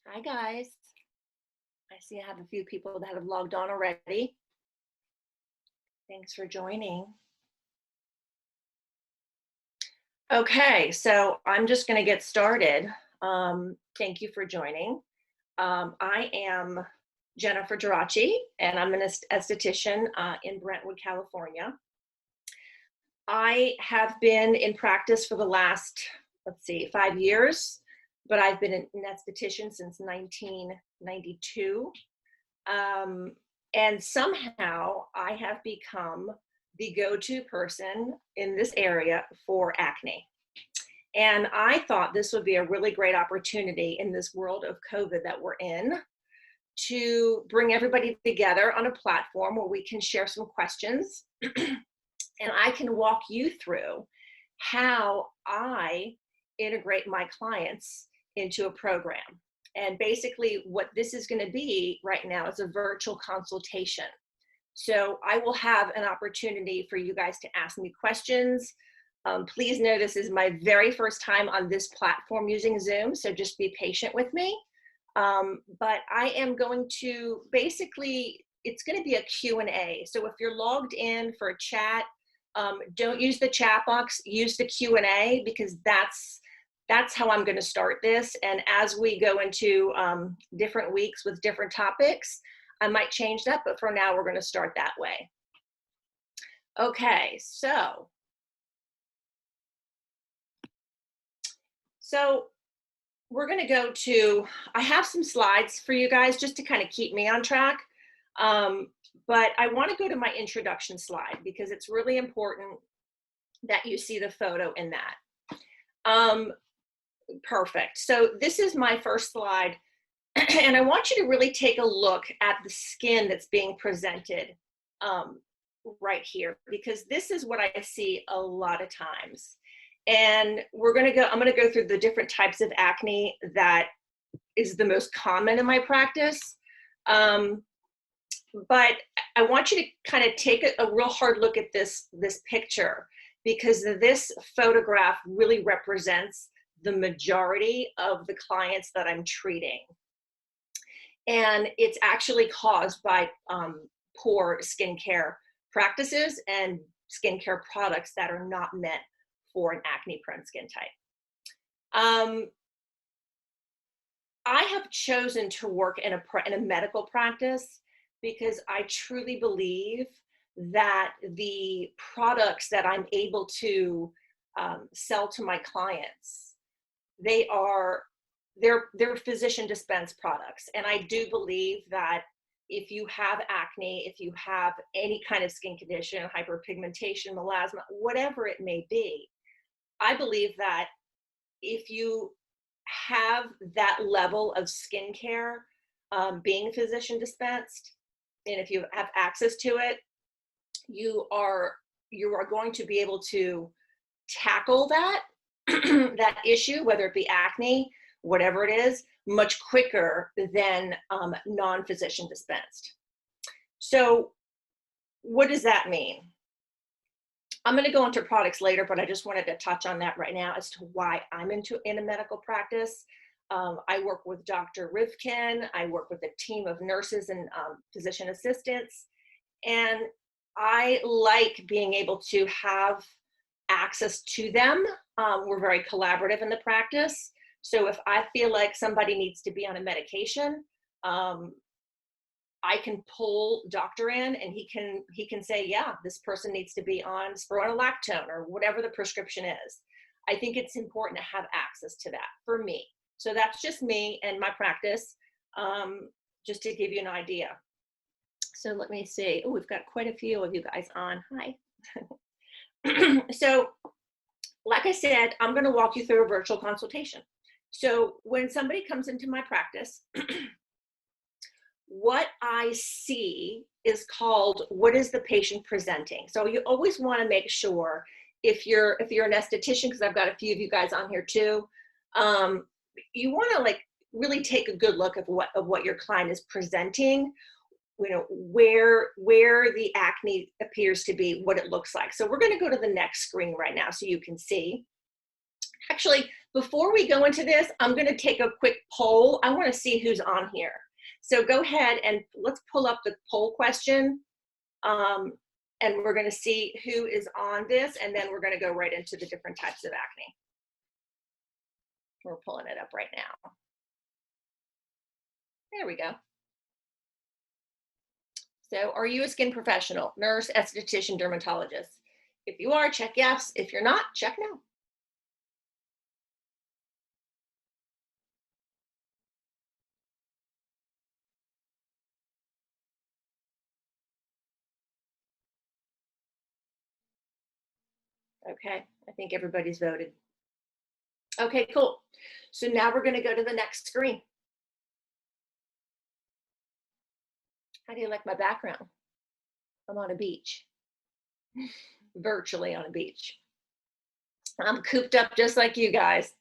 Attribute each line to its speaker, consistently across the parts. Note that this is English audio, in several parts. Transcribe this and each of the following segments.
Speaker 1: Hi, guys. I see I have a few people that have logged on already. Thanks for joining. Okay, so I'm just going to get started. Thank you for joining. I am Jennifer Geraci, and I'm an esthetician in Brentwood, California. I have been in practice for the last, 5 years, but I've been an esthetician since 1992. Um, and somehow I have become the go-to person in this area for acne. And I thought this would be a really great opportunity in this world of COVID that we're in to bring everybody together on a platform where we can share some questions and I can walk you through how I integrate my clients into a program. And basically what this is going to be right now is a virtual consultation. So I will have an opportunity for you guys to ask me questions. Please know this is my very first time on this platform using Zoom, so just be patient with me. But I am going to basically, it's going to be a Q&A. So if you're logged in for a chat, don't use the chat box, use the Q&A, because that's how I'm going to start this. And as we go into different weeks with different topics, I might change that, but for now we're going to start that way. Okay, so we're going to go to, I have some slides for you guys just to kind of keep me on track. But I want to go to my introduction slide because it's really important that you see the photo in that. Perfect. So this is my first slide. And I want you to really take a look at the skin that's being presented right here, because this is what I see a lot of times. And I'm going to go through the different types of acne that is the most common in my practice. But I want you to kind of take a real hard look at this picture, because this photograph really represents the majority of the clients that I'm treating. And it's actually caused by poor skincare practices and skincare products that are not meant for an acne-prone skin type. I have chosen to work in a medical practice because I truly believe that the products that I'm able to sell to my clients, they're physician dispensed products. And I do believe that if you have acne, if you have any kind of skin condition, hyperpigmentation, melasma, whatever it may be, I believe that if you have that level of skincare being physician dispensed, and if you have access to it, you are going to be able to tackle that that issue, whether it be acne, whatever it is, much quicker than non-physician dispensed. So what does that mean? I'm going to go into products later, but I just wanted to touch on that right now as to why I'm in a medical practice. I work with Dr. Rivkin. I work with a team of nurses and physician assistants. And I like being able to have access to them. We're very collaborative in the practice. So if I feel like somebody needs to be on a medication, I can pull doctor in and he can say, yeah, this person needs to be on spironolactone or whatever the prescription is. I think it's important to have access to that for me. So that's just me and my practice, just to give you an idea. So let me see. Oh, we've got quite a few of you guys on. Hi. So like I said, I'm going to walk you through a virtual consultation. So when somebody comes into my practice, what I see is called, what is the patient presenting? So you always want to make sure, if you're an esthetician, because I've got a few of you guys on here too, you want to like really take a good look of what your client is presenting, you know, where the acne appears to be, what it looks like. So we're going to go to the next screen right now so you can see. Actually, Before we go into this, I'm going to take a quick poll. I want to see who's on here. So go ahead and let's pull up the poll question. And we're going to see who is on this, and then we're going to go right into the different types of acne. We're pulling it up right now. There we go. So are you a skin professional, nurse, esthetician, dermatologist? If you are, check yes. If you're not, check no. Okay, I think everybody's voted. Okay, cool. So now we're going to go to the next screen. How do you like my background? I'm on a beach, virtually on a beach. I'm cooped up just like you guys.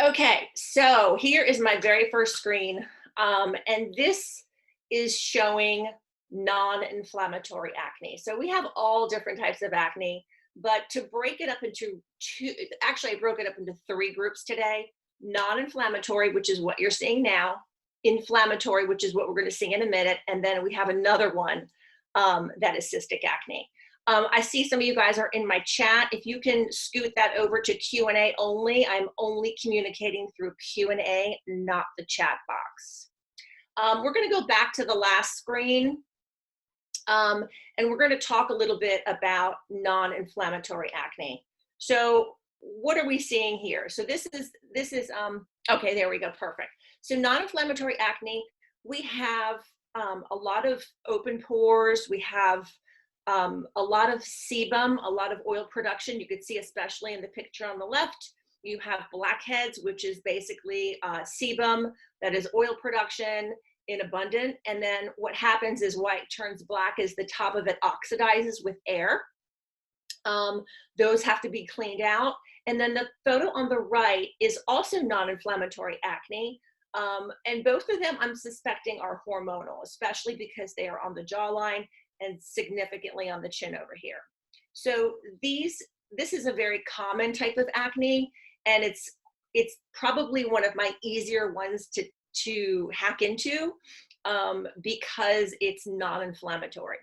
Speaker 1: Okay, so here is my very first screen. And this is showing non-inflammatory acne. So we have all different types of acne, but to break it up into two, actually I broke it up into 3 groups today. Non-inflammatory, which is what you're seeing now, inflammatory, which is what we're going to see in a minute, and then we have another one that is cystic acne. I see some of you guys are in my chat. If you can scoot that over to Q&A only, I'm only communicating through Q&A, not the chat box. We're going to go back to the last screen, and we're going to talk a little bit about non-inflammatory acne. So what are we seeing here? So this is okay, there we go, perfect. So non-inflammatory acne, we have a lot of open pores, we have a lot of sebum, a lot of oil production. You could see, especially in the picture on the left, you have blackheads, which is basically sebum that is oil production in abundant. And then what happens is why it turns black is the top of it oxidizes with air. Those have to be cleaned out. And then the photo on the right is also non-inflammatory acne. And both of them I'm suspecting are hormonal, especially because they are on the jawline and significantly on the chin over here. So this is a very common type of acne, and it's probably one of my easier ones to hack into because it's non-inflammatory.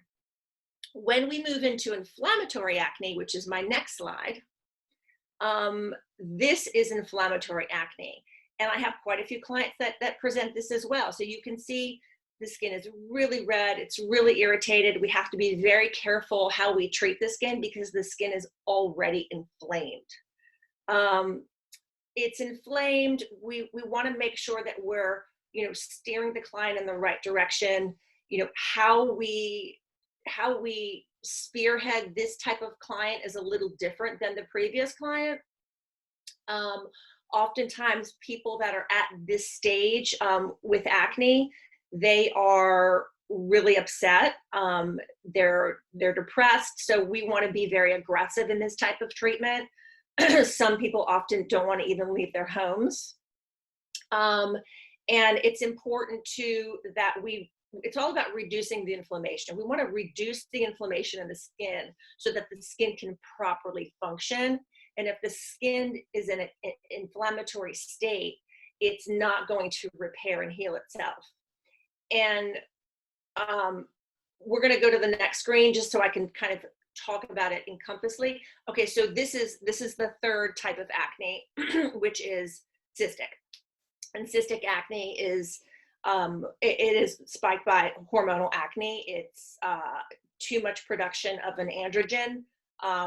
Speaker 1: When we move into inflammatory acne, which is my next slide, this is inflammatory acne. And I have quite a few clients that present this as well. So you can see the skin is really red, it's really irritated. We have to be very careful how we treat the skin because the skin is already inflamed. It's inflamed. We want to make sure that we're, steering the client in the right direction. How we spearhead this type of client is a little different than the previous client. Oftentimes people that are at this stage with acne, they are really upset. They're depressed. So we want to be very aggressive in this type of treatment. Some people often don't want to even leave their homes. And it's important it's all about reducing the inflammation. We want to reduce the inflammation in the skin so that the skin can properly function. And if the skin is in an inflammatory state, it's not going to repair and heal itself. And we're going to go to the next screen just so I can kind of talk about it encompassingly. Okay, so this is the third type of acne, which is cystic. And cystic acne is it is spiked by hormonal acne. It's too much production of an androgen,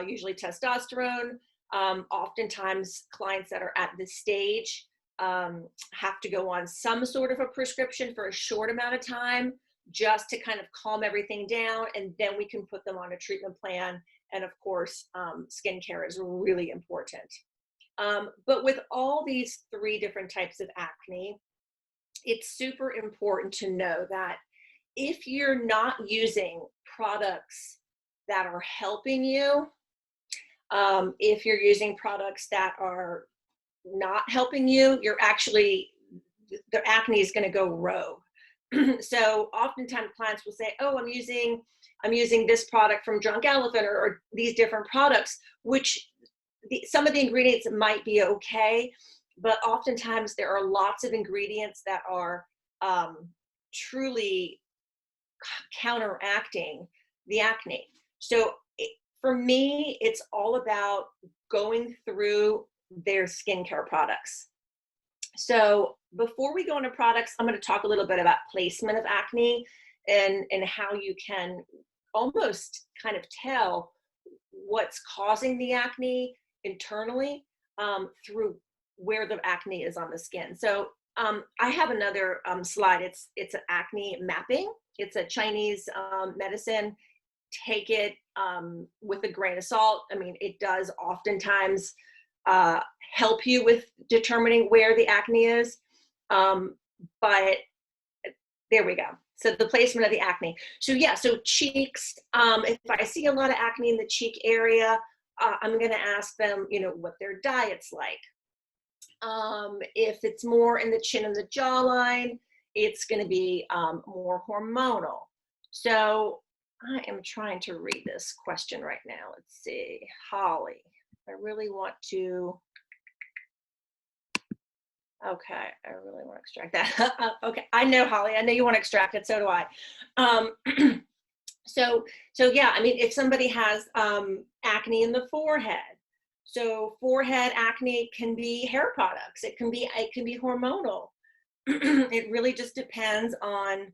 Speaker 1: usually testosterone. Oftentimes clients that are at this stage have to go on some sort of a prescription for a short amount of time just to kind of calm everything down, and then we can put them on a treatment plan. And of course, skincare is really important. But with all these 3 different types of acne, it's super important to know that if you're not using products that are helping you, if you're using products that are not helping you, the acne is going to go rogue. So oftentimes clients will say, oh, I'm using this product from Drunk Elephant or these different products, which some of the ingredients might be okay, but oftentimes there are lots of ingredients that are truly counteracting the acne. So for me, it's all about going through their skincare products. So before we go into products, I'm going to talk a little bit about placement of acne and how you can almost kind of tell what's causing the acne internally through where the acne is on the skin. So I have another slide. It's an acne mapping. It's a Chinese medicine. Take it with a grain of salt. I mean, it does oftentimes help you with determining where the acne is. But there we go. So the placement of the acne. So yeah, so cheeks, if I see a lot of acne in the cheek area, I'm gonna ask them, what their diet's like. If it's more in the chin and the jawline, it's gonna be more hormonal. So I am trying to read this question right now. Let's see, Holly, I really want to, okay, I really want to extract that. Okay, I know, Holly, I know you want to extract it, so do I. So yeah, I mean, if somebody has acne in the forehead, so forehead acne can be hair products. It can be hormonal. It really just depends on,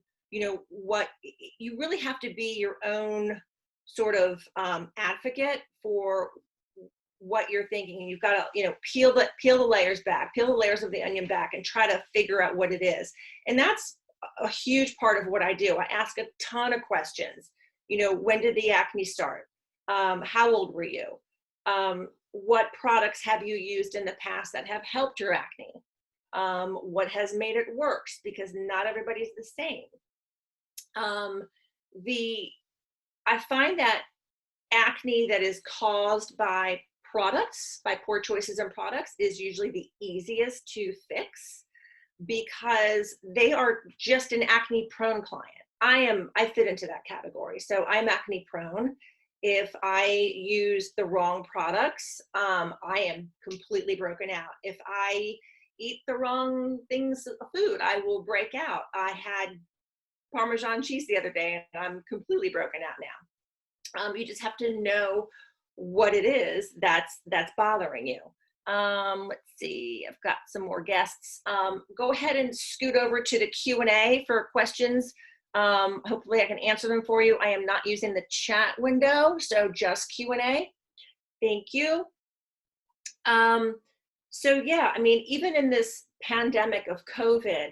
Speaker 1: what you really have to be your own sort of advocate for what you're thinking. And you've got to, peel the layers back, peel the layers of the onion back and try to figure out what it is. And that's a huge part of what I do. I ask a ton of questions. When did the acne start? How old were you? What products have you used in the past that have helped your acne? What has made it worse? Because not everybody's the same. I find that acne that is caused by products, by poor choices in products, is usually the easiest to fix because they are just an acne prone client. I fit into that category. So I'm acne prone. If I use the wrong products, I am completely broken out. If I eat the wrong things, food, I will break out. I had Parmesan cheese the other day and I'm completely broken out now. You just have to know what it is that's bothering you. Let's see, I've got some more guests. Go ahead and scoot over to the Q&A for questions. Hopefully I can answer them for you. I am not using the chat window, so just Q&A. Thank you. So yeah, I mean, even in this pandemic of COVID,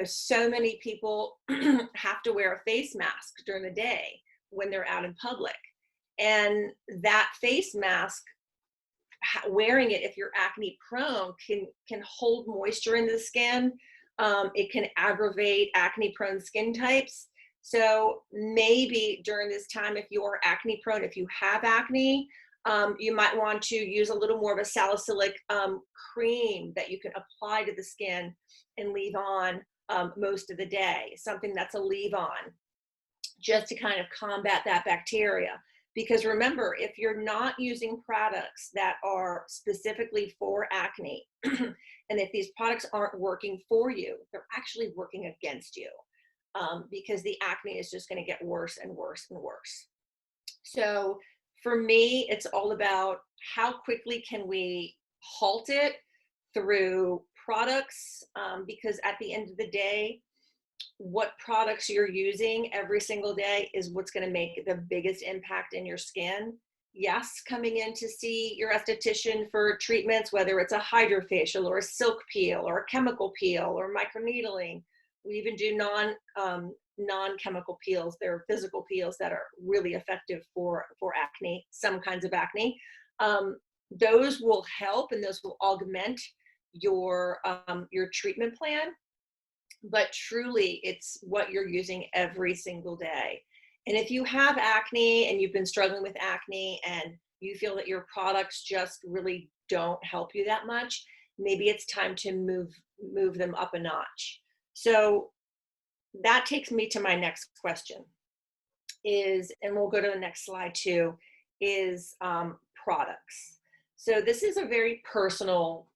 Speaker 1: so many people have to wear a face mask during the day when they're out in public. And that face mask, wearing it if you're acne prone, can hold moisture in the skin. It can aggravate acne prone skin types. So maybe during this time, if you're acne prone, if you have acne, you might want to use a little more of a salicylic cream that you can apply to the skin and leave on most of the day, something that's a leave-on, just to kind of combat that bacteria. Because remember, if you're not using products that are specifically for acne, and if these products aren't working for you, they're actually working against you, because the acne is just going to get worse and worse and worse. So for me, it's all about how quickly can we halt it through products, because at the end of the day, what products you're using every single day is what's going to make the biggest impact in your skin. Yes, coming in to see your esthetician for treatments, whether it's a hydrofacial or a silk peel or a chemical peel or microneedling. We even do non-chemical peels. There are physical peels that are really effective for acne, some kinds of acne. Those will help and those will augment your treatment plan. But truly, it's what you're using every single day. And if you have acne and you've been struggling with acne and you feel that your products just really don't help you that much, maybe it's time to move them up a notch. So that takes me to my next question is, and we'll go to the next slide too, is products. So this is a very personal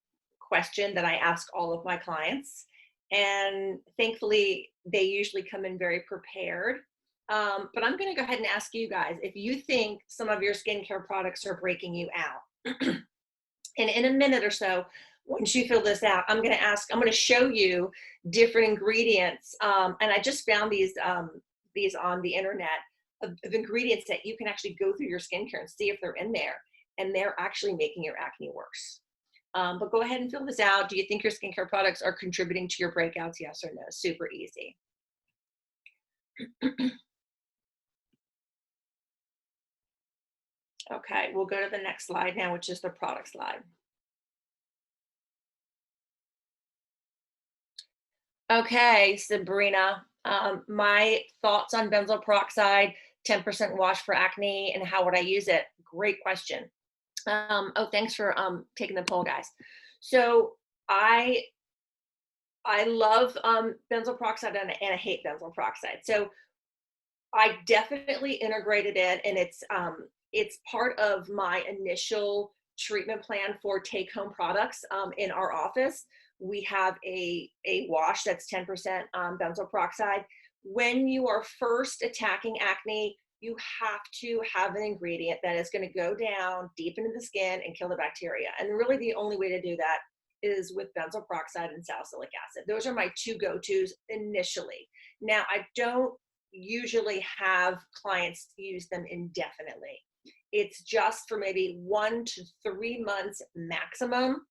Speaker 1: question that I ask all of my clients. And thankfully, they usually come in very prepared. But I'm going to go ahead and ask you guys if you think some of your skincare products are breaking you out. And in a minute or so, once you fill this out, I'm going to show you different ingredients. And I just found these on the internet of ingredients that you can actually go through your skincare and see if they're in there, and they're actually making your acne worse. But go ahead and fill this out. Do you think your skincare products are contributing to your breakouts? Yes or no? Super easy. Okay, we'll go to the next slide now, which is the product slide. Okay, Sabrina, my thoughts on benzoyl peroxide, 10% wash for acne, and how would I use it? Great question. Oh, thanks for taking the poll, guys. So I love benzoyl peroxide and I hate benzoyl peroxide. So I definitely integrated it, and it's part of my initial treatment plan for take-home products. In our office, we have a wash that's 10% benzoyl peroxide. When you are first attacking acne, you have to have an ingredient that is going to go down deep into the skin and kill the bacteria. And really the only way to do that is with benzoyl peroxide and salicylic acid. Those are my two go-tos initially. Now, I don't usually have clients use them indefinitely. It's just for maybe 1 to 3 months maximum.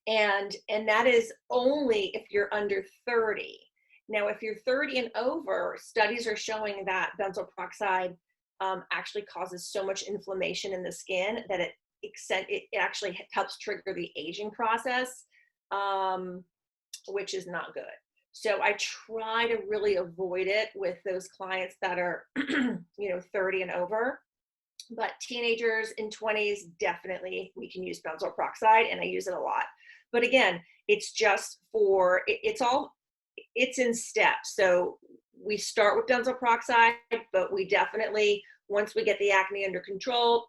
Speaker 1: And that is only if you're under 30. Now, if you're 30 and over, studies are showing that benzoyl peroxide actually causes so much inflammation in the skin that it actually helps trigger the aging process, which is not good. So I try to really avoid it with those clients that are 30 and over. But teenagers in 20s, definitely we can use benzoyl peroxide, and I use it a lot. But again, it's just for, it's in steps. So we start with benzoyl peroxide, but we definitely, once we get the acne under control,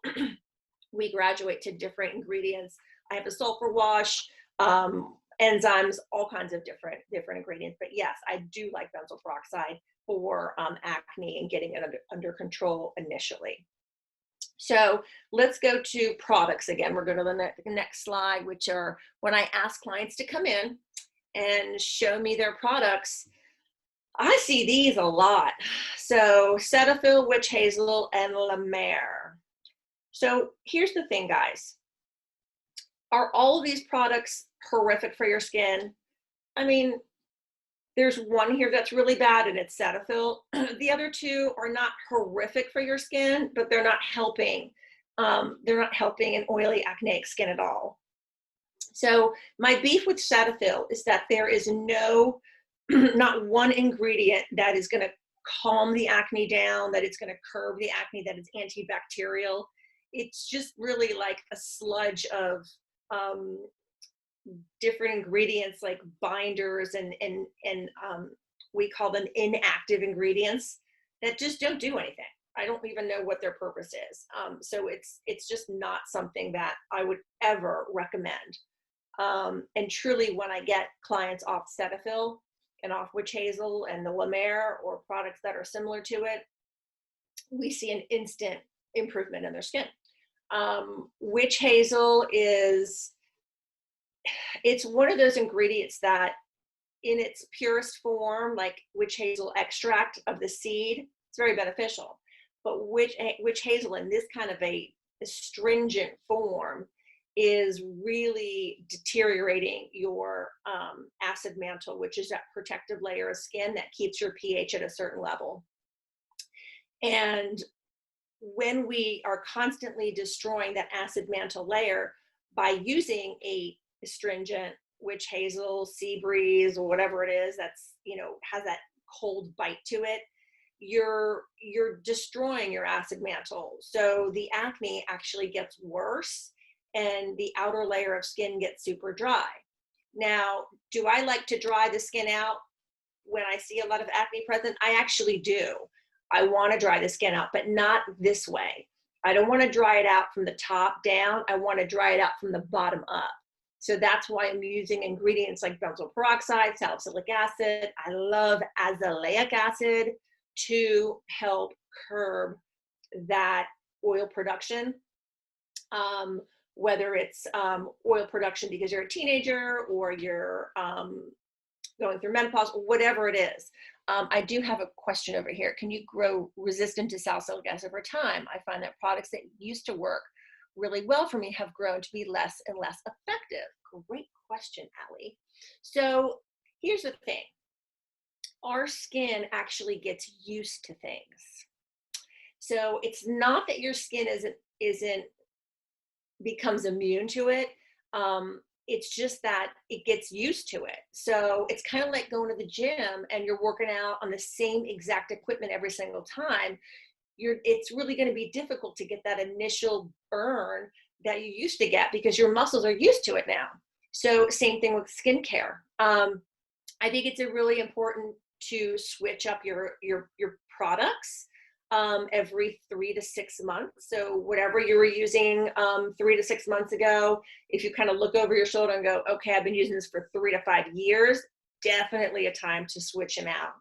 Speaker 1: we graduate to different ingredients. I have a sulfur wash, enzymes, all kinds of different ingredients. But yes, I do like benzoyl peroxide for acne and getting it under control initially. So let's go to products again. We're going to the next slide, which are when I ask clients to come in and show me their products. I see these a lot. So Cetaphil, Witch Hazel, and La Mer. So here's the thing, guys. Are all of these products horrific for your skin? I mean, there's one here that's really bad, and it's Cetaphil. The other two are not horrific for your skin, but they're not helping. They're not helping an oily, acneic skin at all. So my beef with Cetaphil is that there is not one ingredient that is going to calm the acne down, that it's going to curb the acne, that is antibacterial. It's just really like a sludge of different ingredients like binders and we call them inactive ingredients that just don't do anything. I don't even know what their purpose is. So it's just not something that I would ever recommend. And truly, when I get clients off Cetaphil and off Witch Hazel and the La Mer or products that are similar to it, we see an instant improvement in their skin. Witch Hazel it's one of those ingredients that in its purest form, like witch hazel extract of the seed, it's very beneficial. But witch hazel in this kind of a astringent form is really deteriorating your acid mantle, which is that protective layer of skin that keeps your pH at a certain level. And when we are constantly destroying that acid mantle layer by using a astringent, witch hazel, sea breeze, or whatever it is that's, has that cold bite to it, you're destroying your acid mantle. So the acne actually gets worse and the outer layer of skin gets super dry. Now, do I like to dry the skin out when I see a lot of acne present? I actually do. I want to dry the skin out, but not this way. I don't want to dry it out from the top down. I want to dry it out from the bottom up. So that's why I'm using ingredients like benzoyl peroxide, salicylic acid. I love azelaic acid to help curb that oil production. Whether it's oil production because you're a teenager or you're going through menopause, whatever it is. I do have a question over here. Can you grow resistant to salicylic acid over time? I find that products that used to work really well for me have grown to be less and less effective. Great question, Allie. So here's the thing. Our skin actually gets used to things. So it's not that your skin isn't becomes immune to it. It's just that it gets used to it. So it's kind of like going to the gym and you're working out on the same exact equipment every single time. It's really going to be difficult to get that initial burn that you used to get because your muscles are used to it now. So same thing with skincare. I think it's really important to switch up your products every 3 to 6 months. So whatever you were using 3 to 6 months ago, if you kind of look over your shoulder and go, okay, I've been using this for 3 to 5 years, definitely a time to switch them out.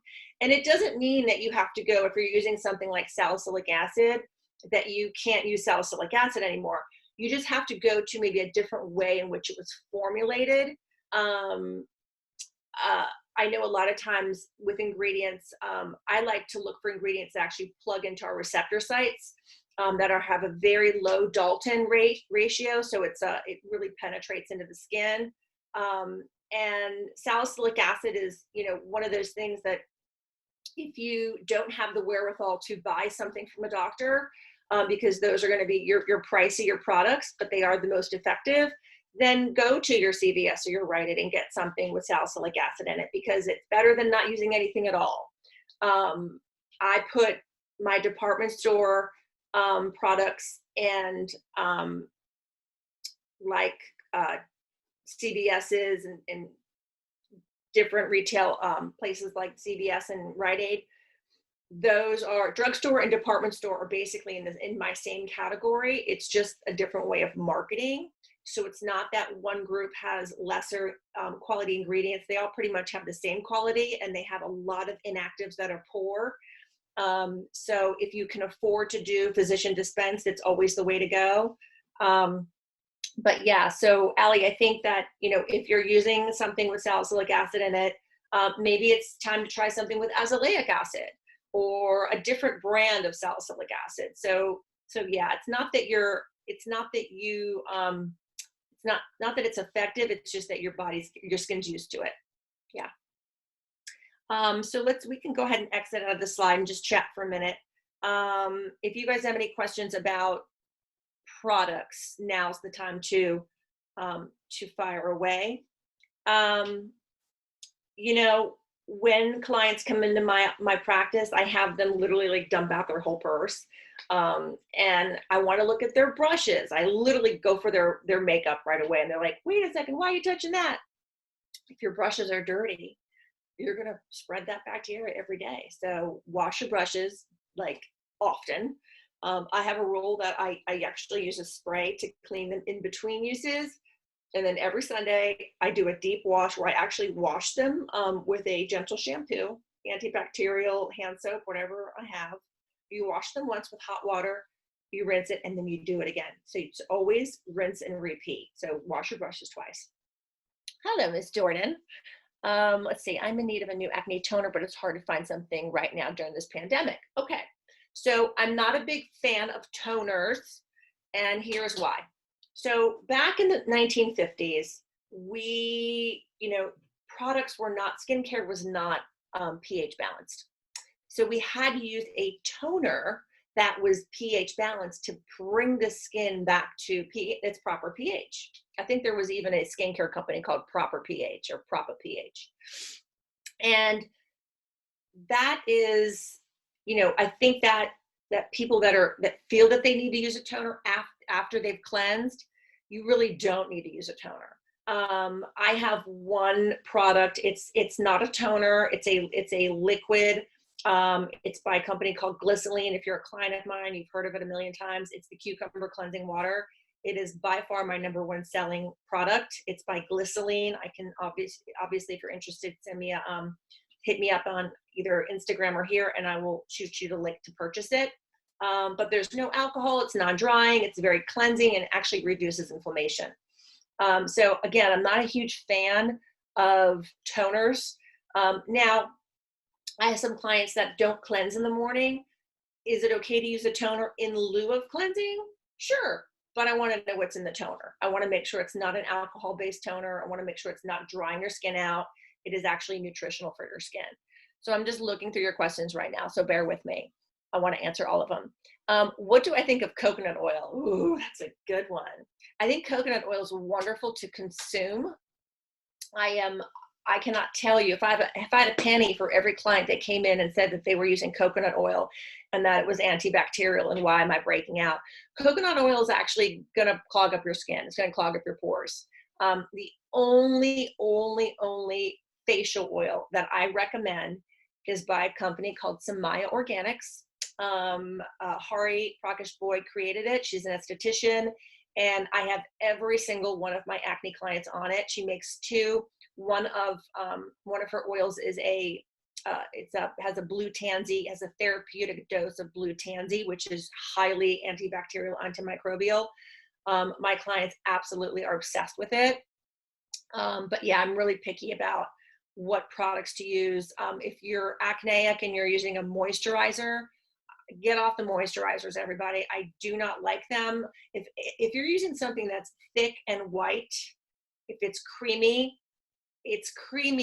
Speaker 1: And it doesn't mean that you have to go, if you're using something like salicylic acid, that you can't use salicylic acid anymore. You just have to go to maybe a different way in which it was formulated. I know a lot of times with ingredients, I like to look for ingredients that actually plug into our receptor sites that have a very low Dalton ratio. So it really penetrates into the skin. And salicylic acid is, one of those things that if you don't have the wherewithal to buy something from a doctor, because those are going to be your pricier products, but they are the most effective, then go to your CVS or your Rite Aid and get something with salicylic acid in it, because it's better than not using anything at all. I put my department store products and like CVS's and different retail places like CVS and Rite Aid. Those are drugstore and department store are basically in my same category. It's just a different way of marketing. So it's not that one group has lesser quality ingredients. They all pretty much have the same quality, and they have a lot of inactives that are poor. So if you can afford to do physician dispensed, it's always the way to go. But yeah, so Allie, I think that, if you're using something with salicylic acid in it, maybe it's time to try something with azelaic acid or a different brand of salicylic acid. So yeah, it's not that it's effective. It's just that your skin's used to it. Yeah. So we can go ahead and exit out of the slide and just chat for a minute. If you guys have any questions about products, now's the time to fire away. When clients come into my practice, I have them literally like dump out their whole purse. And I want to look at their brushes. I literally go for their makeup right away. And they're like, wait a second, why are you touching that? If your brushes are dirty, you're going to spread that bacteria every day. So wash your brushes like often. I have a rule that I actually use a spray to clean them in between uses. And then every Sunday I do a deep wash where I actually wash them with a gentle shampoo, antibacterial, hand soap, whatever I have. You wash them once with hot water, you rinse it, and then you do it again. So it's always rinse and repeat. So wash your brushes twice. Hello, Miss Jordan. Let's see, I'm in need of a new acne toner, but it's hard to find something right now during this pandemic. Okay, so I'm not a big fan of toners, and here's why. So back in the 1950s, products were not, skincare was not pH balanced. So we had to use a toner that was pH balanced to bring the skin back to its proper pH. I think there was even a skincare company called Proper pH or Proper pH. And that is, I think that people that feel that they need to use a toner after they've cleansed, you really don't need to use a toner. I have one product. It's not a toner. It's a liquid. It's by a company called Glycerin. If you're a client of mine, you've heard of it a million times. It's the cucumber cleansing water. It is by far my #1 selling product. It's by Glyceline. I can obviously, if you're interested, send me a, hit me up on either Instagram or here, and I will shoot you the link to purchase it. But there's no alcohol, it's non-drying, it's very cleansing, and actually reduces inflammation. So again, I'm not a huge fan of toners. Now, I have some clients that don't cleanse in the morning. Is it okay to use a toner in lieu of cleansing? Sure, but I want to know what's in the toner. I want to make sure it's not an alcohol-based toner. I want to make sure it's not drying your skin out. It is actually nutritional for your skin. So I'm just looking through your questions right now, so bear with me. I want to answer all of them. What do I think of coconut oil? Ooh, that's a good one. I think coconut oil is wonderful to consume. I cannot tell you, if I had a penny for every client that came in and said that they were using coconut oil and that it was antibacterial, and why am I breaking out? Coconut oil is actually going to clog up your skin. It's going to clog up your pores. The only facial oil that I recommend is by a company called Samaya Organics. Hari Prakash Boyd created it. She's an esthetician, and I have every single one of my acne clients on it. She makes two. One of her oils is has a blue tansy, has a therapeutic dose of blue tansy, which is highly antibacterial, antimicrobial. My clients absolutely are obsessed with it. But yeah, I'm really picky about what products to use. If you're acneic and you're using a moisturizer, get off the moisturizers, everybody. I do not like them. If you're using something that's thick and white, if it's creamy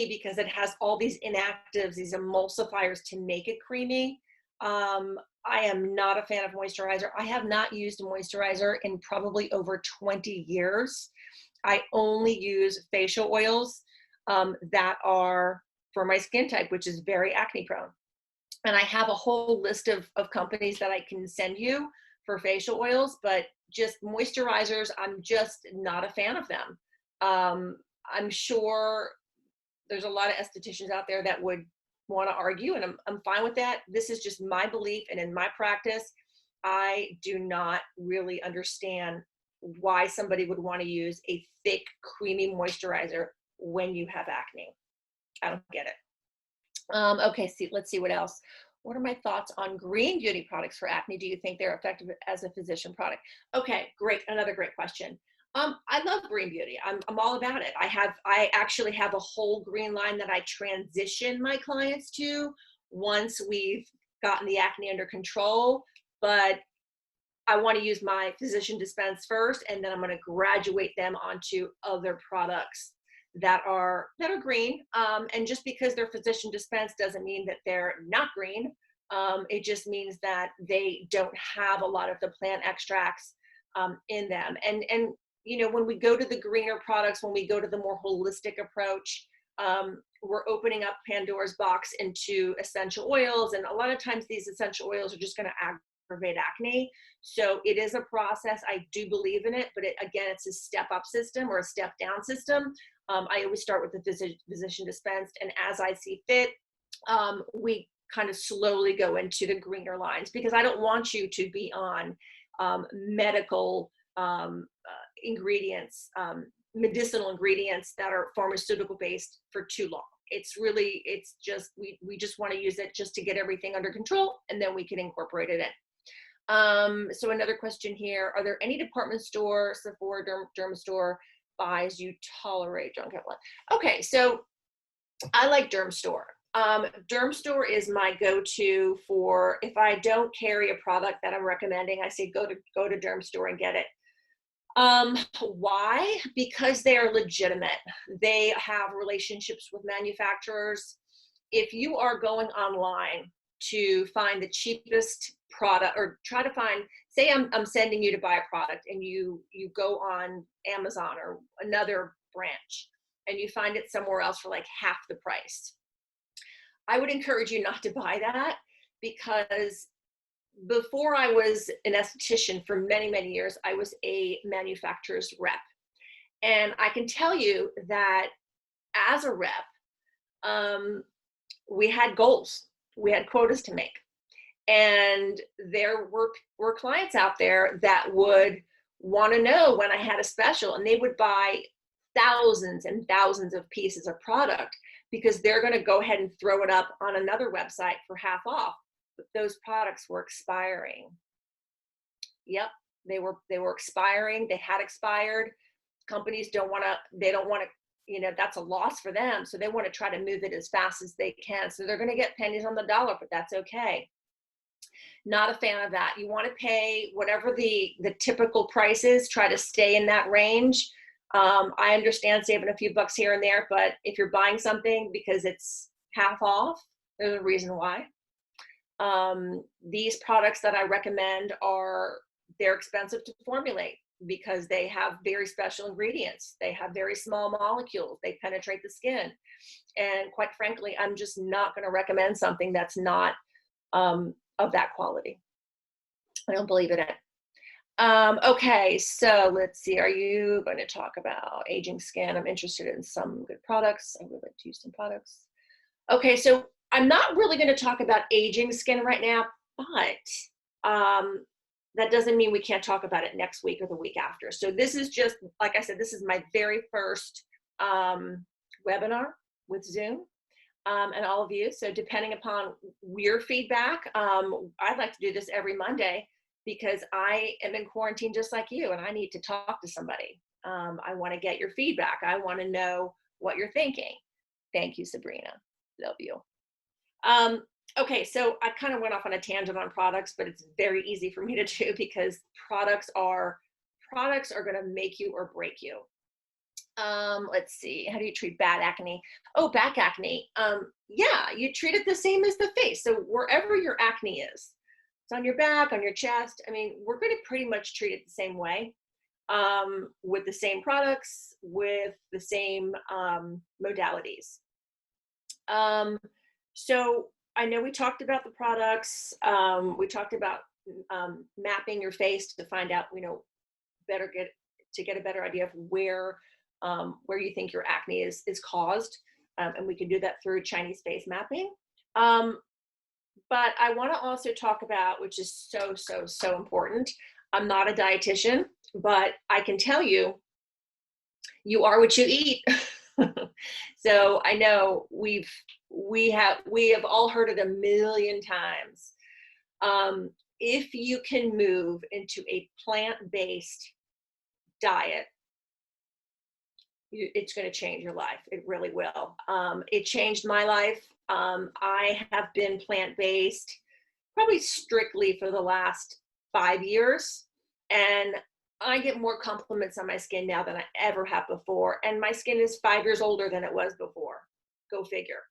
Speaker 1: because it has all these inactives, these emulsifiers to make it creamy. I am not a fan of moisturizer. I have not used moisturizer in probably over 20 years. I only use facial oils that are for my skin type, which is very acne prone. And I have a whole list of companies that I can send you for facial oils, but just moisturizers, I'm just not a fan of them. I'm sure there's a lot of estheticians out there that would want to argue, and I'm fine with that. This is just my belief, and in my practice, I do not really understand why somebody would want to use a thick, creamy moisturizer when you have acne. I don't get it. Okay, let's see what else. What are my thoughts on green beauty products for acne? Do you think they're effective as a physician product? Okay, great. Another great question. I love green beauty. I'm all about it. I actually have a whole green line that I transition my clients to once we've gotten the acne under control, but I want to use my physician dispense first, and then I'm going to graduate them onto other products that are green. And just because they're physician dispense doesn't mean that they're not green. It just means that they don't have a lot of the plant extracts in them. And you know, when we go to the greener products, when we go to the more holistic approach, we're opening up Pandora's box into essential oils. And a lot of times these essential oils are just going to aggravate acne. So it is a process. I do believe in it, but again, it's a step up system or a step down system. I always start with the physician dispensed, and as I see fit, we kind of slowly go into the greener lines, because I don't want you to be on medical ingredients, medicinal ingredients that are pharmaceutical based for too long. It's just, we just want to use it just to get everything under control, and then we can incorporate it in. So another question here, are there any department store, Sephora, derm store buys you tolerate? John Kevlin. Okay, so I like derm store. Derm store is my go-to for, if I don't carry a product that I'm recommending, I say go to derm store and get it. Why? Because they are legitimate. They have relationships with manufacturers. If you are going online to find the cheapest product, or try to find, say I'm sending you to buy a product, and you go on Amazon or another branch, and you find it somewhere else for like half the price, I would encourage you not to buy that, because before I was an esthetician for many, many years, I was a manufacturer's rep. And I can tell you that as a rep, we had goals, we had quotas to make. And there were clients out there that would want to know when I had a special, and they would buy thousands and thousands of pieces of product because they're going to go ahead and throw it up on another website for half off. But those products were expiring. Yep, they were expiring. They had expired. Companies don't want to, they don't want to, that's a loss for them. So they want to try to move it as fast as they can. So they're going to get pennies on the dollar, but that's okay. Not a fan of that. You want to pay whatever the typical price is, try to stay in that range. I understand saving a few bucks here and there, but if you're buying something because it's half off, there's a reason why. These products that I recommend they're expensive to formulate because they have very special ingredients. They have very small molecules. They penetrate the skin. And quite frankly, I'm just not going to recommend something that's not of that quality. I don't believe in it. Okay, so let's see. Are you going to talk about aging skin? I'm interested in some good products. I would like to use some products. Okay, so I'm not really going to talk about aging skin right now, but that doesn't mean we can't talk about it next week or the week after. So this is just, like I said, this is my very first webinar with Zoom and all of you. So depending upon your feedback, I'd like to do this every Monday because I am in quarantine just like you, and I need to talk to somebody. I want to get your feedback. I want to know what you're thinking. Thank you, Sabrina. Love you. Okay, so I kind of went off on a tangent on products, but it's very easy for me to do because products are going to make you or break you. Let's see, how do you treat bad acne? Oh, back acne. Yeah, you treat it the same as the face. So wherever your acne is, it's on your back, on your chest. I mean, we're going to pretty much treat it the same way, with the same products, with the same modalities. So I know we talked about the products. We talked about mapping your face to find out, get a better idea of where you think your acne is caused, and we can do that through Chinese face mapping. But I want to also talk about, which is so important. I'm not a dietitian, but I can tell you, you are what you eat. So I know we have all heard it a million times. If you can move into a plant-based diet, it's going to change your life. It really will. It changed my life. I have been plant-based probably strictly for the last 5 years, and I get more compliments on my skin now than I ever have before. And my skin is 5 years older than it was before. Go figure.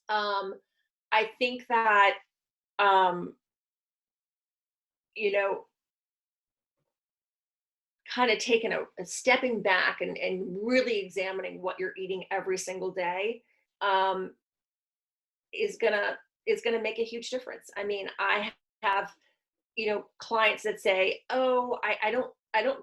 Speaker 1: I think that, kind of taking a stepping back and really examining what you're eating every single day, is gonna make a huge difference. I mean, I have, clients that say, oh, I don't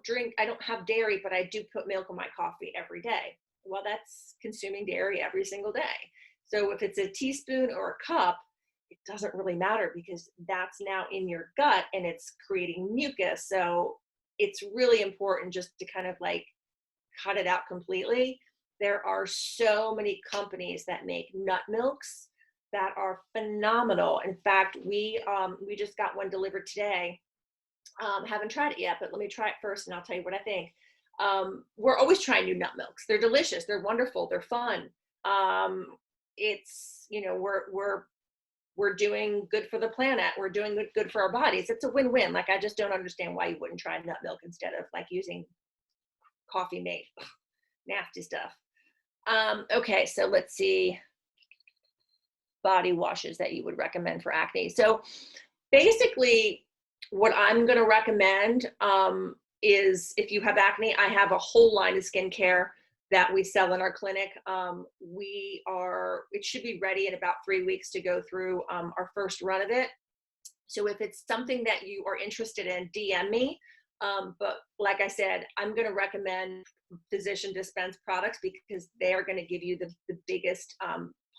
Speaker 1: drink, I don't have dairy, but I do put milk in my coffee every day. Well, that's consuming dairy every single day. So if it's a teaspoon or a cup, it doesn't really matter because that's now in your gut and it's creating mucus. So it's really important just to kind of like cut it out completely. There are so many companies that make nut milks that are phenomenal. In fact, we just got one delivered today. Haven't tried it yet, but let me try it first and I'll tell you what I think. We're always trying new nut milks. They're delicious. They're wonderful. They're fun. It's, we're doing good for the planet. We're doing good for our bodies. It's a win-win. Like, I just don't understand why you wouldn't try nut milk instead of like using coffee made. Nasty stuff. Okay, so let's see. Body washes that you would recommend for acne. So basically what I'm going to recommend is, if you have acne, I have a whole line of skincare that we sell in our clinic. It should be ready in about 3 weeks to go through our first run of it. So if it's something that you are interested in, DM me. But like I said, I'm going to recommend physician dispensed products because they are going to give you the biggest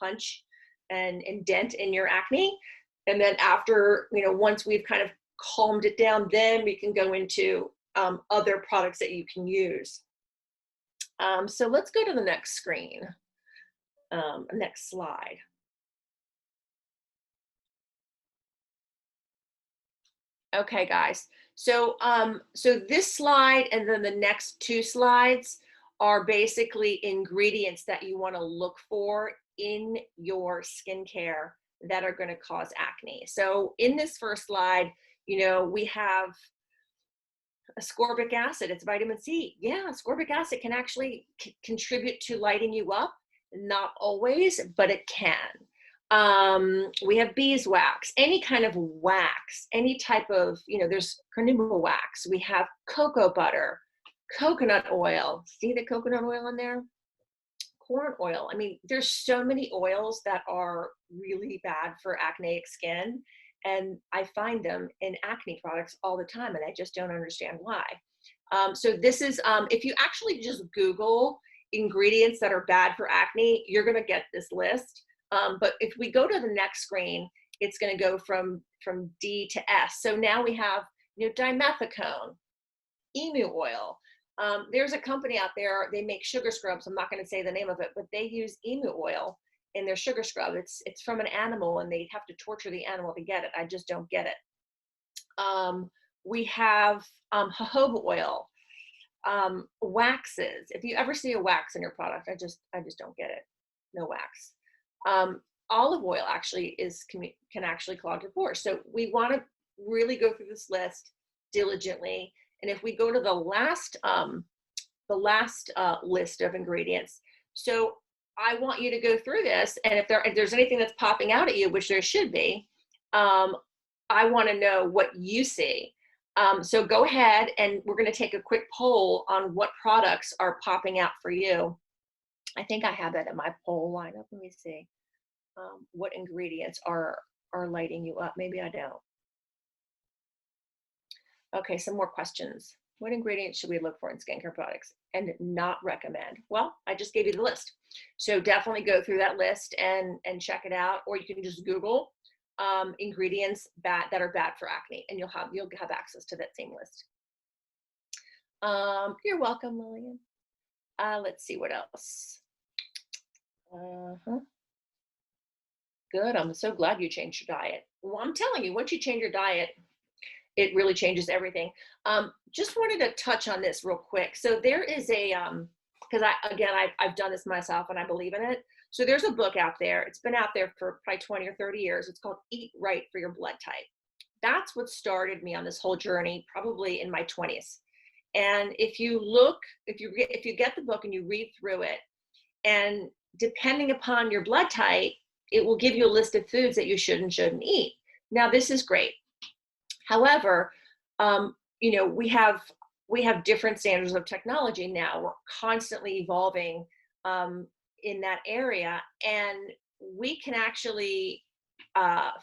Speaker 1: punch and dent in your acne. And then after, once we've kind of calmed it down, then we can go into other products that you can use. So let's go to the next screen, next slide. Okay, guys. So this slide and then the next two slides are basically ingredients that you want to look for in your skincare that are going to cause acne. So in this first slide, we have ascorbic acid. It's vitamin C. Yeah, ascorbic acid can actually contribute to lighting you up. Not always, but it can. We have beeswax, any kind of wax, any type of, there's carnauba wax. We have cocoa butter, coconut oil. See the coconut oil in there? Corn oil. I mean, there's so many oils that are really bad for acneic skin. And I find them in acne products all the time, and I just don't understand why. So this is, if you actually just Google ingredients that are bad for acne, you're going to get this list. But if we go to the next screen, it's going to go from D to S. So now we have, dimethicone, emu oil. There's a company out there, they make sugar scrubs. I'm not going to say the name of it, but they use emu oil in their sugar scrub. It's from an animal, and they have to torture the animal to get it. I just don't get it. We have jojoba oil, waxes. If you ever see a wax in your product, I just don't get it. No wax. Olive oil actually can actually clog your pores. So we want to really go through this list diligently. And if we go to the last list of ingredients, so I want you to go through this, and if there's anything that's popping out at you, which there should be, I want to know what you see. So go ahead, and we're going to take a quick poll on what products are popping out for you. I think I have that in my poll lineup. Let me see. What ingredients are lighting you up? Maybe I don't. Okay, some more questions. What ingredients should we look for in skincare products and not recommend? Well, I just gave you the list. So definitely go through that list and check it out, or you can just Google ingredients that are bad for acne, and you'll have access to that same list. You're welcome, Lillian. Let's see what else. Good. I'm so glad you changed your diet. Well, I'm telling you, once you change your diet, it really changes everything. Just wanted to touch on this real quick. So there is a, because I've done this myself and I believe in it. So there's a book out there. It's been out there for probably 20 or 30 years. It's called Eat Right for Your Blood Type. That's what started me on this whole journey, probably in my 20s. And if you get the book and you read through it, and depending upon your blood type, it will give you a list of foods that you should and shouldn't eat. Now, this is great. However, we have different standards of technology now. We're constantly evolving in that area, and we can actually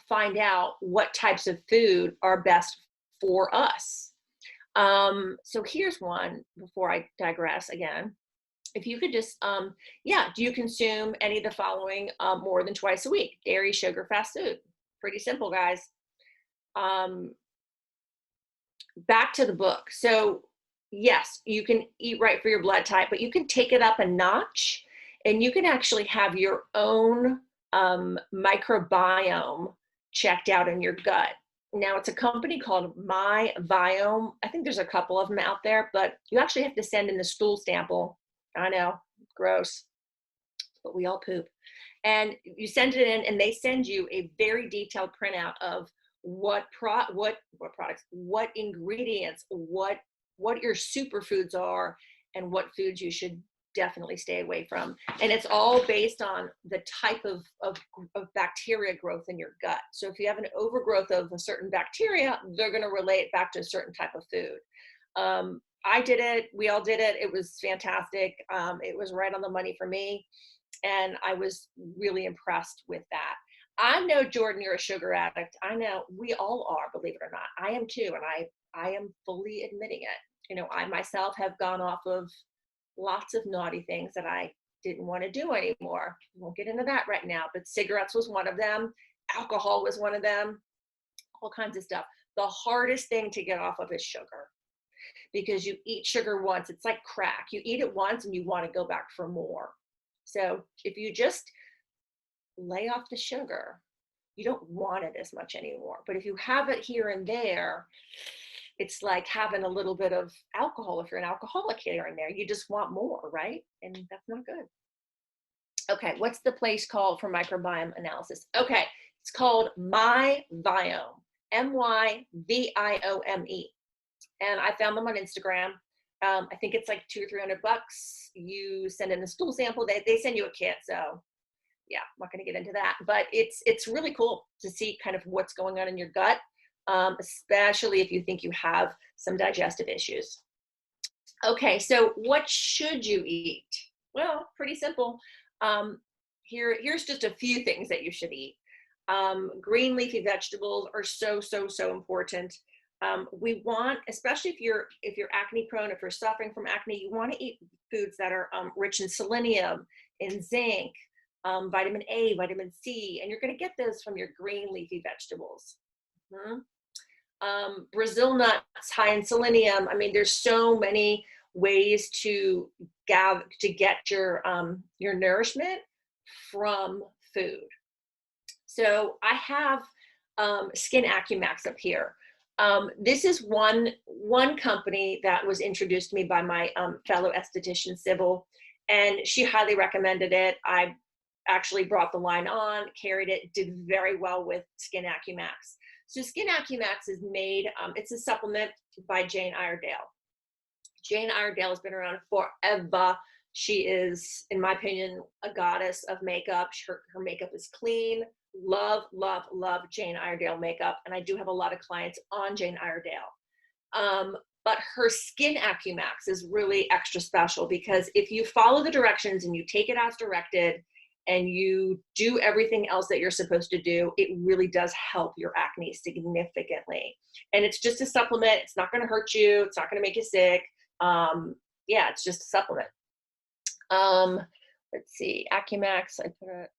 Speaker 1: find out what types of food are best for us. So here's one before I digress again. If you could just, do you consume any of the following more than twice a week? Dairy, sugar, fast food. Pretty simple, guys. Back to the book. So yes, you can eat right for your blood type, but you can take it up a notch, and you can actually have your own microbiome checked out in your gut. Now, it's a company called My Biome. I think there's a couple of them out there, but you actually have to send in the stool sample. I know, gross, but we all poop. And you send it in, and they send you a very detailed printout of what products, what ingredients, what your superfoods are, and what foods you should definitely stay away from. And it's all based on the type of bacteria growth in your gut. So if you have an overgrowth of a certain bacteria, they're going to relate back to a certain type of food. I did it. We all did it. It was fantastic. It was right on the money for me. And I was really impressed with that. I know, Jordan, you're a sugar addict. I know we all are, believe it or not. I am too. And I am fully admitting it. I myself have gone off of lots of naughty things that I didn't want to do anymore. We won't get into that right now, but cigarettes was one of them. Alcohol was one of them. All kinds of stuff. The hardest thing to get off of is sugar. because you eat sugar once, it's like crack. You eat it once and you want to go back for more. So if you just lay off the sugar, you don't want it as much anymore. But if you have it here and there, it's like having a little bit of alcohol. If you're an alcoholic here and there, you just want more, right? And that's not good. Okay, what's the place called for microbiome analysis? Okay, it's called MyViome, MyViome. And I found them on Instagram. I think it's like $200 or $300. You send in a stool sample. They send you a kit. So yeah, I'm not going to get into that. But it's really cool to see kind of what's going on in your gut, especially if you think you have some digestive issues. Okay, so what should you eat? Well, pretty simple. Here's just a few things that you should eat. Green leafy vegetables are so important. We want, especially if you're acne prone, if you're suffering from acne, you want to eat foods that are rich in selenium, in zinc, vitamin A, vitamin C, and you're going to get those from your green leafy vegetables. Brazil nuts, high in selenium. I mean, there's so many ways to get your nourishment from food. So I have Skin AccuMax up here. This is one company that was introduced to me by my fellow esthetician, Sybil, and she highly recommended it. I actually brought the line on, carried it, did very well with Skin AccuMax. So Skin AccuMax is made, it's a supplement by Jane Iredale. Jane Iredale has been around forever. She is, in my opinion, a goddess of makeup. Her makeup is clean. Love Jane Iredale makeup. And I do have a lot of clients on Jane Iredale. But her Skin AccuMax is really extra special because if you follow the directions and you take it as directed and you do everything else that you're supposed to do, it really does help your acne significantly. And it's just a supplement. It's not going to hurt you. It's not going to make you sick. Yeah, it's just a supplement. Let's see, AccuMax, I put it.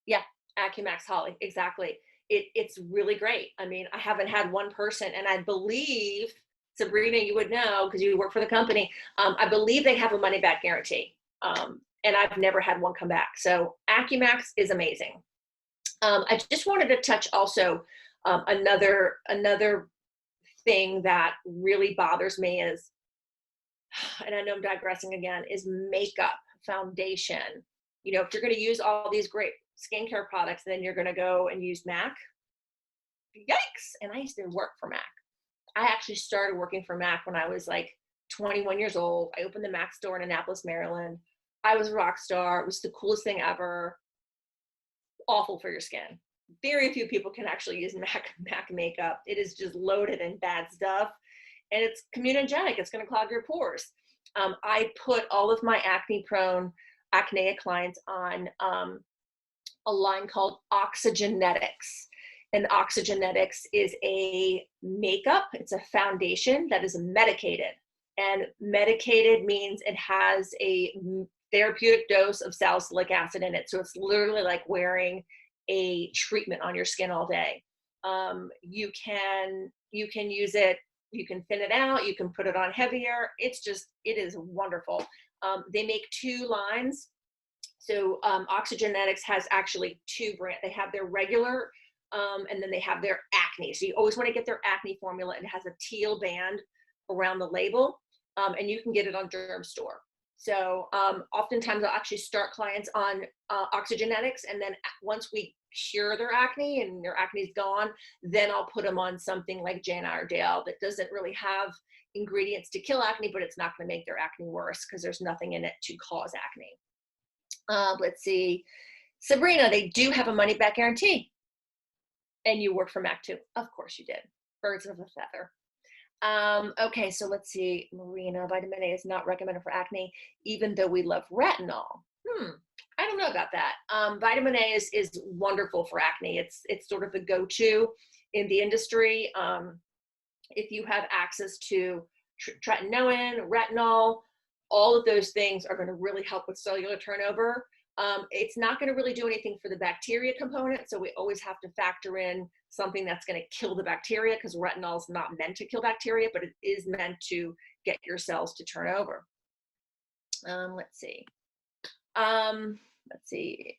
Speaker 1: Yeah, AccuMax Holly, exactly. It's really great. I mean, I haven't had one person, and I believe, Sabrina, you would know because you work for the company. I believe they have a money back guarantee, and I've never had one come back. So AccuMax is amazing. I just wanted to touch also another thing that really bothers me is, and I know I'm digressing again, is makeup, foundation. You know, if you're going to use all these great skincare products, then you're going to go and use MAC. Yikes! And I used to work for MAC. I actually started working for MAC when I was like 21 years old. I opened the MAC store in Annapolis, Maryland. I was a rock star. It was the coolest thing ever. Awful for your skin. Very few people can actually use MAC makeup. It is just loaded in bad stuff. And it's comedogenic. It's going to clog your pores. I put all of my acne-prone acneic clients on a line called Oxygenetics. And Oxygenetics is a makeup. It's a foundation that is medicated. And medicated means it has a therapeutic dose of salicylic acid in it. So it's literally like wearing a treatment on your skin all day. You can use it. You can thin it out. You can put it on heavier. It is wonderful. They make two lines. So Oxygenetics has actually two brands. They have their regular, and then they have their acne. So you always want to get their acne formula. It has a teal band around the label, and you can get it on Derm Store. So oftentimes I'll actually start clients on Oxygenetics, and then once we cure their acne and their acne is gone, then I'll put them on something like Jane Iredale that doesn't really have ingredients to kill acne, but it's not going to make their acne worse because there's nothing in it to cause acne. Let's see, Sabrina, they do have a money back guarantee. And you work for MAC too. Of course you did. Birds of a feather. Okay, so let's see. Marina, vitamin A is not recommended for acne, even though we love retinol. I don't know about that. Vitamin A is wonderful for acne. It's sort of the go-to in the industry. If you have access to tretinoin, retinol, all of those things are going to really help with cellular turnover. It's not going to really do anything for the bacteria component. So we always have to factor in something that's going to kill the bacteria, because retinol is not meant to kill bacteria, but it is meant to get your cells to turn over. Let's see. Is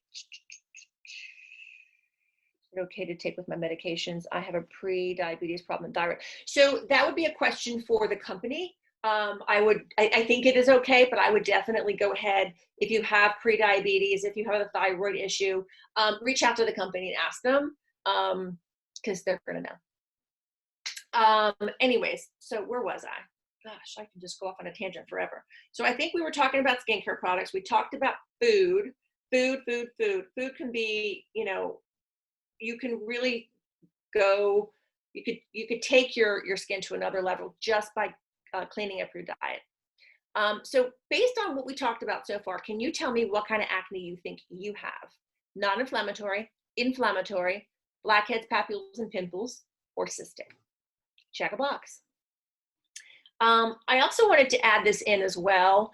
Speaker 1: it okay to take with my medications? I have a pre-diabetes problem and thyroid. So that would be a question for the company. I think it is okay, but I would definitely go ahead if you have pre-diabetes, if you have a thyroid issue, reach out to the company and ask them, because they're going to know. Anyways, so where was I? Gosh, I can just go off on a tangent forever. So I think we were talking about skincare products. We talked about food. Food can be, you can really go, you could take your skin to another level just by cleaning up your diet. So based on what we talked about so far, can you tell me what kind of acne you think you have? Non-inflammatory, inflammatory, blackheads, papules, and pimples, or cystic? Check a box. I also wanted to add this in as well.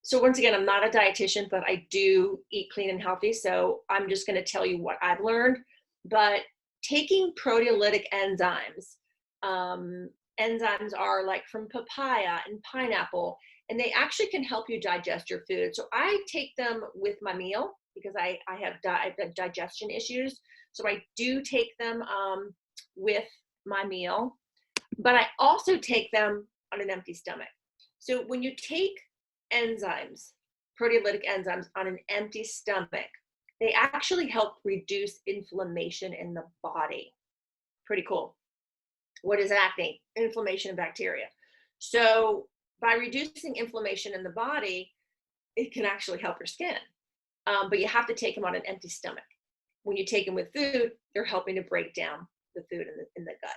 Speaker 1: So once again, I'm not a dietitian, but I do eat clean and healthy. So I'm just going to tell you what I've learned. But taking proteolytic enzymes, enzymes are like from papaya and pineapple, and they actually can help you digest your food. So I take them with my meal because I have digestion issues. So I do take them with my meal, but I also take them on an empty stomach. So when you take enzymes, proteolytic enzymes on an empty stomach, they actually help reduce inflammation in the body. Pretty cool. What is acne? Inflammation and bacteria. So by reducing inflammation in the body, it can actually help your skin. But you have to take them on an empty stomach. When you take them with food, they're helping to break down the food in the gut.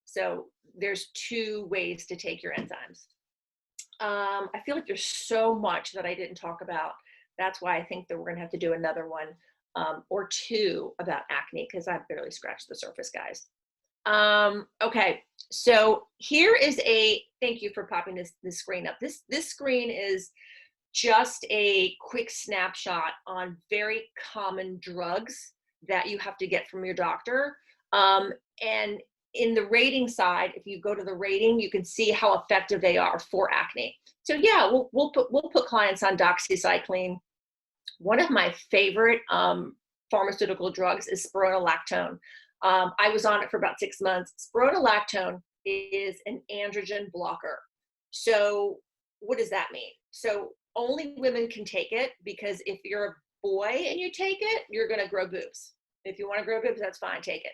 Speaker 1: So there's two ways to take your enzymes. I feel like there's so much that I didn't talk about. That's why I think that we're going to have to do another one or two about acne, because I've barely scratched the surface, guys. Okay, so here is thank you for popping this screen up. This screen is just a quick snapshot on very common drugs that you have to get from your doctor. And in the rating side, if you go to the rating, you can see how effective they are for acne. So yeah, we'll put clients on doxycycline. One of my favorite pharmaceutical drugs is spironolactone. I was on it for about 6 months. Spironolactone is an androgen blocker. So what does that mean? So only women can take it, because if you're a boy and you take it, you're going to grow boobs. If you want to grow boobs, that's fine, take it.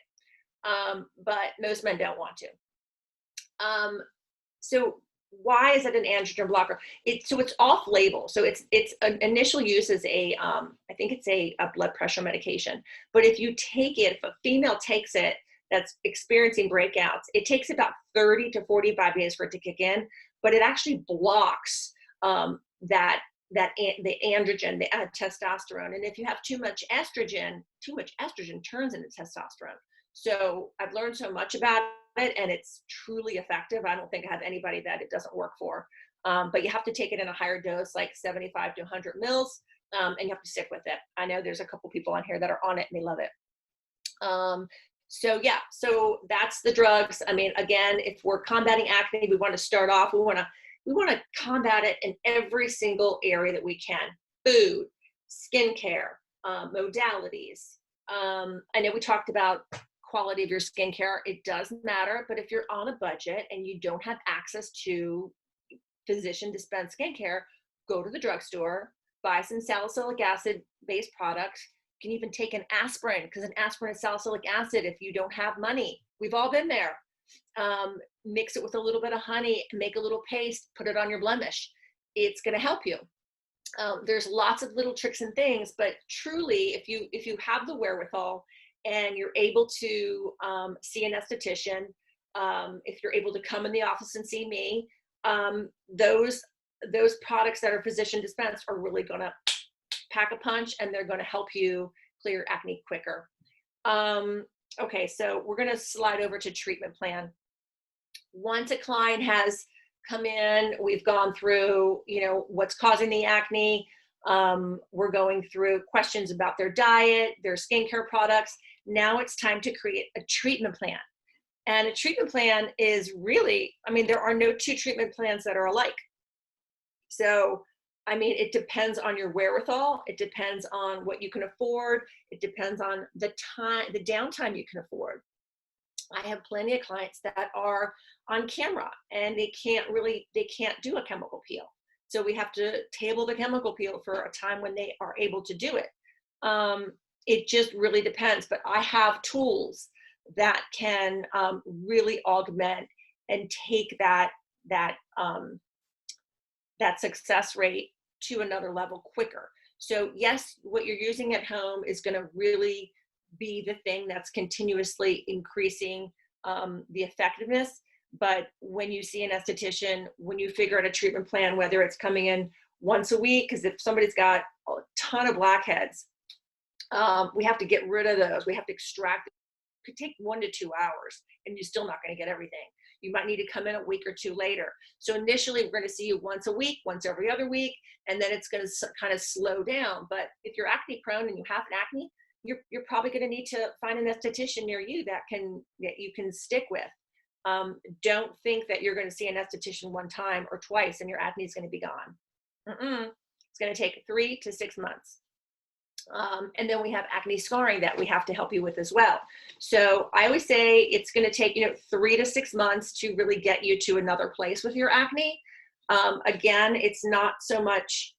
Speaker 1: But most men don't want to. So why is it an androgen blocker? So it's off label. So its initial use is I think it's a blood pressure medication. But if you take it, if a female takes it that's experiencing breakouts, it takes about 30 to 45 days for it to kick in, but it actually blocks the androgen, the testosterone. And if you have too much estrogen turns into testosterone. So I've learned so much about it, and it's truly effective. I don't think I have anybody that it doesn't work for. But you have to take it in a higher dose, like 75 to 100 mils, and you have to stick with it. I know there's a couple people on here that are on it and they love it. So yeah, so that's the drugs. I mean, again, if we're combating acne, we want to start off, we want to combat it in every single area that we can. Food, skincare, modalities. I know we talked about quality of your skincare. It does matter, but if you're on a budget and you don't have access to physician dispensed skincare, go to the drugstore, buy some salicylic acid based products. You can even take an aspirin, because an aspirin is salicylic acid if you don't have money. We've all been there. Mix it with a little bit of honey, make a little paste, put it on your blemish. It's going to help you. There's lots of little tricks and things, but truly, if you have the wherewithal and you're able to see an esthetician, if you're able to come in the office and see me, those products that are physician dispensed are really going to pack a punch, and they're going to help you clear your acne quicker. Okay, so we're going to slide over to treatment plan. Once a client has come in, we've gone through, what's causing the acne. We're going through questions about their diet, their skincare products. Now it's time to create a treatment plan. And a treatment plan is really, I mean, there are no two treatment plans that are alike. So, I mean, it depends on your wherewithal. It depends on what you can afford. It depends on the time, the downtime you can afford. I have plenty of clients that are on camera and they can't do a chemical peel. So we have to table the chemical peel for a time when they are able to do it. It just really depends, but I have tools that can really augment and take that success rate to another level quicker. So yes, what you're using at home is going to really be the thing that's continuously increasing the effectiveness. But when you see an esthetician, when you figure out a treatment plan, whether it's coming in once a week, because if somebody's got a ton of blackheads, we have to get rid of those. We have to extract. It could take 1 to 2 hours, and you're still not going to get everything. You might need to come in a week or two later. So initially, we're going to see you once a week, once every other week, and then it's going to kind of slow down. But if you're acne prone and you have an acne, you're probably going to need to find an esthetician near you that you can stick with. Don't think that you're going to see an esthetician one time or twice and your acne is going to be gone. It's going to take 3 to 6 months. And then we have acne scarring that we have to help you with as well. So I always say it's going to take 3 to 6 months to really get you to another place with your acne. Again, it's not so much.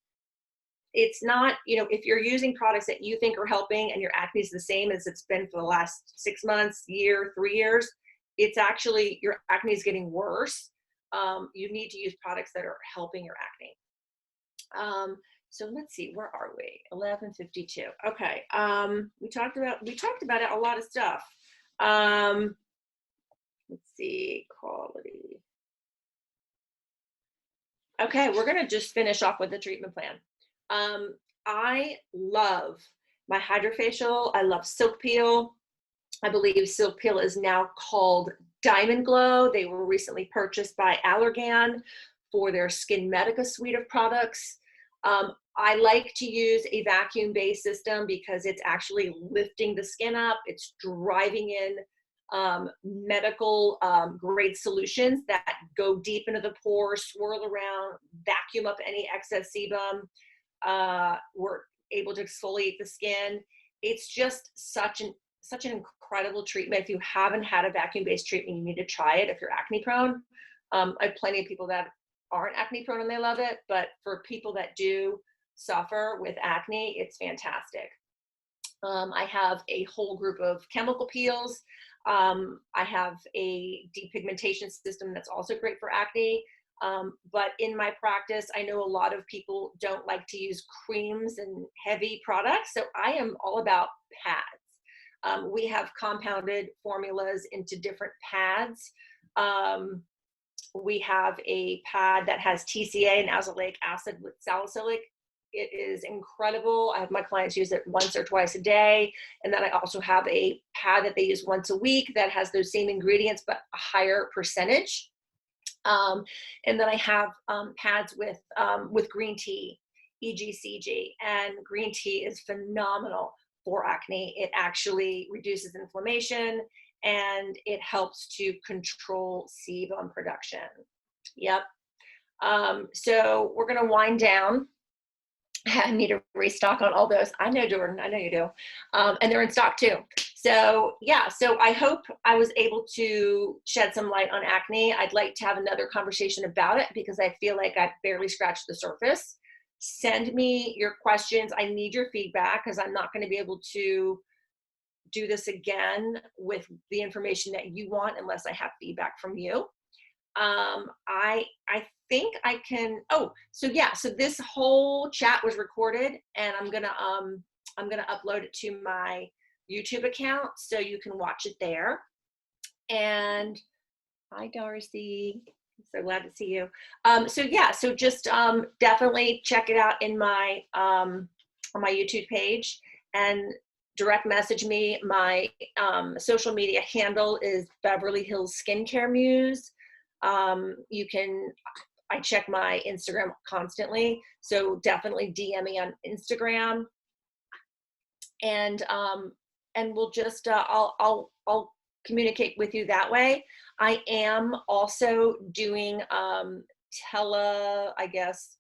Speaker 1: It's not, if you're using products that you think are helping and your acne is the same as it's been for the last 6 months, year, 3 years, it's actually your acne is getting worse. You need to use products that are helping your acne. So let's see, where are we? 11:52. Okay. We talked about it, a lot of stuff. Let's see, quality. Okay, we're gonna just finish off with the treatment plan. I love my hydrofacial. I love Silk Peel. I believe Silk Peel is now called Diamond Glow. They were recently purchased by Allergan for their Skin Medica suite of products. I like to use a vacuum-based system because it's actually lifting the skin up. It's driving in medical grade solutions that go deep into the pores, swirl around, vacuum up any excess sebum. We're able to exfoliate the skin. It's just such an incredible treatment. If you haven't had a vacuum-based treatment, you need to try it if you're acne prone. I have plenty of people that aren't acne prone and they love it, but for people that do suffer with acne, it's fantastic. I have a whole group of chemical peels. I have a depigmentation system that's also great for acne. But in my practice, I know a lot of people don't like to use creams and heavy products. So I am all about pads. We have compounded formulas into different pads. We have a pad that has TCA and azelaic acid with salicylic. It is incredible. I have my clients use it once or twice a day. And then I also have a pad that they use once a week that has those same ingredients, but a higher percentage. And then I have pads with green tea, EGCG, and green tea is phenomenal for acne. It actually reduces inflammation and it helps to control sebum production. Yep. So we're going to wind down. I need to restock on all those. I know, Jordan, I know you do. And they're in stock too. So yeah, so I hope I was able to shed some light on acne. I'd like to have another conversation about it because I feel like I've barely scratched the surface. Send me your questions. I need your feedback because I'm not going to be able to do this again with the information that you want unless I have feedback from you. I think I can, so this whole chat was recorded and I'm going to upload it to my YouTube account so you can watch it there. And hi, Darcy. I'm so glad to see you. So just definitely check it out in my on my YouTube page and direct message me. My social media handle is Beverly Hills Skincare Muse. I check my Instagram constantly. So definitely DM me on Instagram, and we'll just I'll communicate with you that way. I am also doing I guess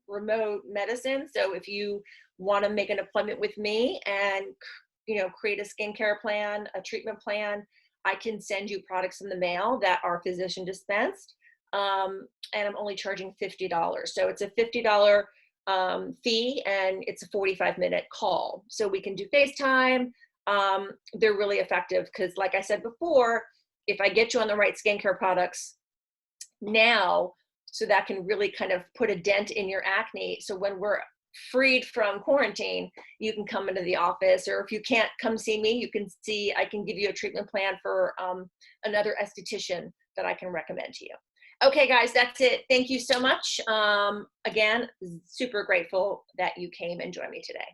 Speaker 1: remote medicine. So if you want to make an appointment with me and create a skincare plan, a treatment plan, I can send you products in the mail that are physician dispensed. And I'm only charging $50. So it's a $50 fee, and it's a 45-minute call. So we can do FaceTime. They're really effective because, like I said before, if I get you on the right skincare products now, so that can really kind of put a dent in your acne. So when we're freed from quarantine, you can come into the office, or if you can't come see me, I can give you a treatment plan for another esthetician that I can recommend to you. Okay, guys, that's it. Thank you so much. Again, super grateful that you came and joined me today.